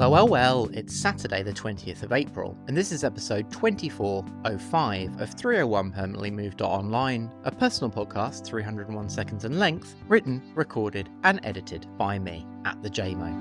Well, it's Saturday the 20th of April, and this is episode 2405 of 301 Permanently Moved Online, a personal podcast 301 seconds in length, written, recorded, and edited by me, at the JMO.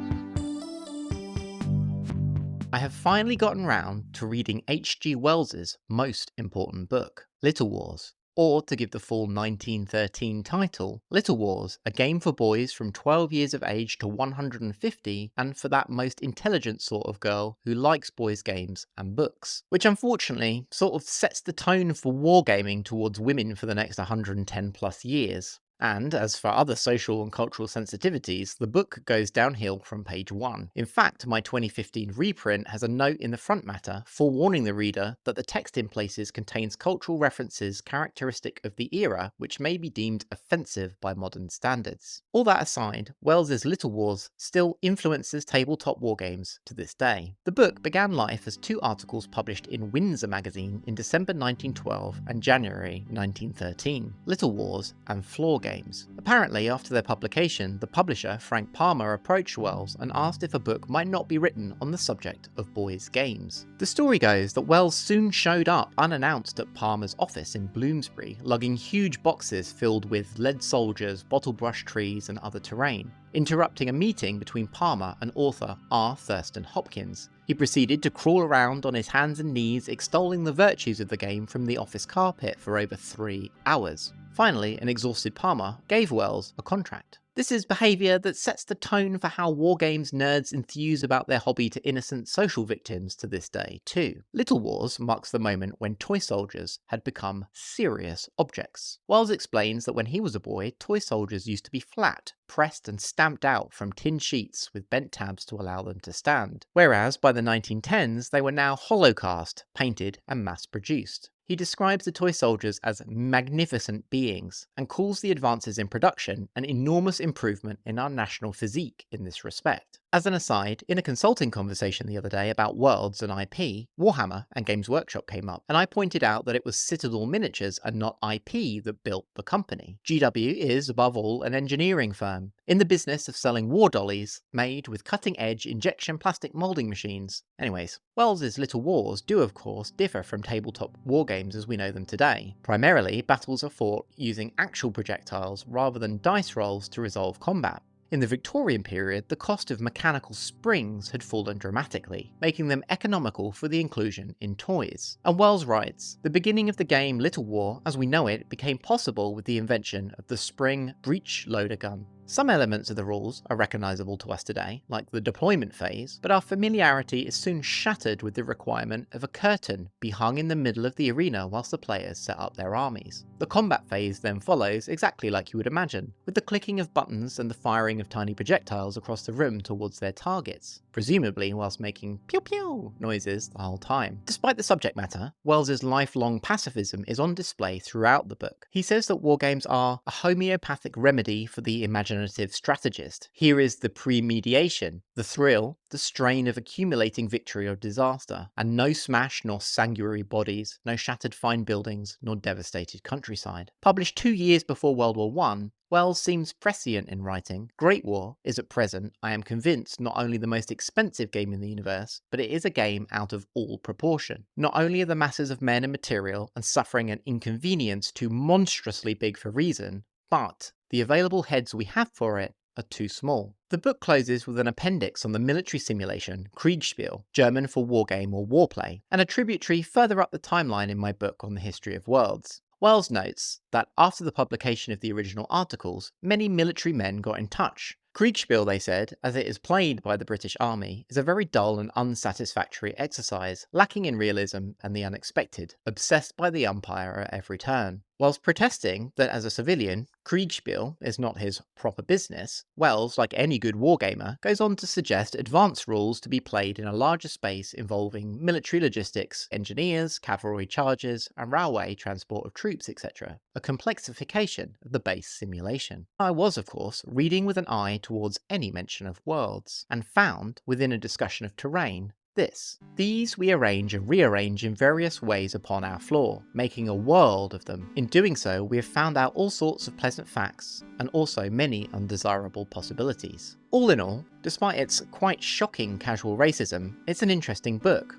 I have finally gotten round to reading H.G. Wells's most important book, Little Wars. Or, to give the full 1913 title, Little Wars, a game for boys from 12 years of age to 150, and for that most intelligent sort of girl who likes boys' games and books. Which unfortunately sort of sets the tone for wargaming towards women for the next 110 plus years. And, as for other social and cultural sensitivities, the book goes downhill from page 1. In fact, my 2015 reprint has a note in the front matter forewarning the reader that the text in places contains cultural references characteristic of the era which may be deemed offensive by modern standards. All that aside, Wells's Little Wars still influences tabletop wargames to this day. The book began life as 2 articles published in Windsor magazine in December 1912 and January 1913, Little Wars and Floor Games. Apparently, after their publication, the publisher, Frank Palmer, approached Wells and asked if a book might not be written on the subject of boys' games. The story goes that Wells soon showed up unannounced at Palmer's office in Bloomsbury, lugging huge boxes filled with lead soldiers, bottle brush trees, and other terrain, interrupting a meeting between Palmer and author R. Thurston Hopkins. He proceeded to crawl around on his hands and knees, extolling the virtues of the game from the office carpet for over 3 hours. Finally, an exhausted Palmer gave Wells a contract. This is behaviour that sets the tone for how wargames nerds enthuse about their hobby to innocent social victims to this day too. Little Wars marks the moment when toy soldiers had become serious objects. Wells explains that when he was a boy, toy soldiers used to be flat, pressed and stamped out from tin sheets with bent tabs to allow them to stand, whereas by the 1910s they were now hollow cast, painted and mass produced. He describes the toy soldiers as magnificent beings, and calls the advances in production an enormous improvement in our national physique in this respect. As an aside, in a consulting conversation the other day about worlds and IP, Warhammer and Games Workshop came up, and I pointed out that it was Citadel Miniatures and not IP that built the company. GW is, above all, an engineering firm, in the business of selling war dollies made with cutting-edge injection plastic moulding machines. Anyways, Wells's Little Wars do of course differ from tabletop wargames as we know them today. Primarily, battles are fought using actual projectiles rather than dice rolls to resolve combat. In the Victorian period, the cost of mechanical springs had fallen dramatically, making them economical for the inclusion in toys. And Wells writes, the beginning of the game Little War, as we know it, became possible with the invention of the spring breech loader gun. Some elements of the rules are recognisable to us today, like the deployment phase, but our familiarity is soon shattered with the requirement of a curtain be hung in the middle of the arena whilst the players set up their armies. The combat phase then follows exactly like you would imagine, with the clicking of buttons and the firing of tiny projectiles across the room towards their targets, presumably whilst making pew pew noises the whole time. Despite the subject matter, Wells's lifelong pacifism is on display throughout the book. He says that wargames are a homeopathic remedy for the imaginative strategist. Here is the premediation, the thrill, the strain of accumulating victory or disaster, and no smash nor sanguinary bodies, no shattered fine buildings, nor devastated countryside. Published 2 years before World War I, Wells seems prescient in writing, Great War is at present, I am convinced, not only the most expensive game in the universe, but it is a game out of all proportion. Not only are the masses of men and material and suffering an inconvenience too monstrously big for reason, but the available heads we have for it are too small. The book closes with an appendix on the military simulation, Kriegspiel, German for wargame or warplay, and a tributary further up the timeline in my book on the history of worlds. Wells notes that after the publication of the original articles, many military men got in touch. Kriegspiel, they said, as it is played by the British Army, is a very dull and unsatisfactory exercise, lacking in realism and the unexpected, obsessed by the umpire at every turn. Whilst protesting that as a civilian, Kriegspiel is not his proper business, Wells, like any good wargamer, goes on to suggest advanced rules to be played in a larger space involving military logistics, engineers, cavalry charges, and railway transport of troops, etc. A complexification of the base simulation. I was, of course, reading with an eye towards any mention of worlds, and found, within a discussion of terrain, this. These we arrange and rearrange in various ways upon our floor, making a world of them. In doing so, we have found out all sorts of pleasant facts, and also many undesirable possibilities. All in all, despite its quite shocking casual racism, it's an interesting book,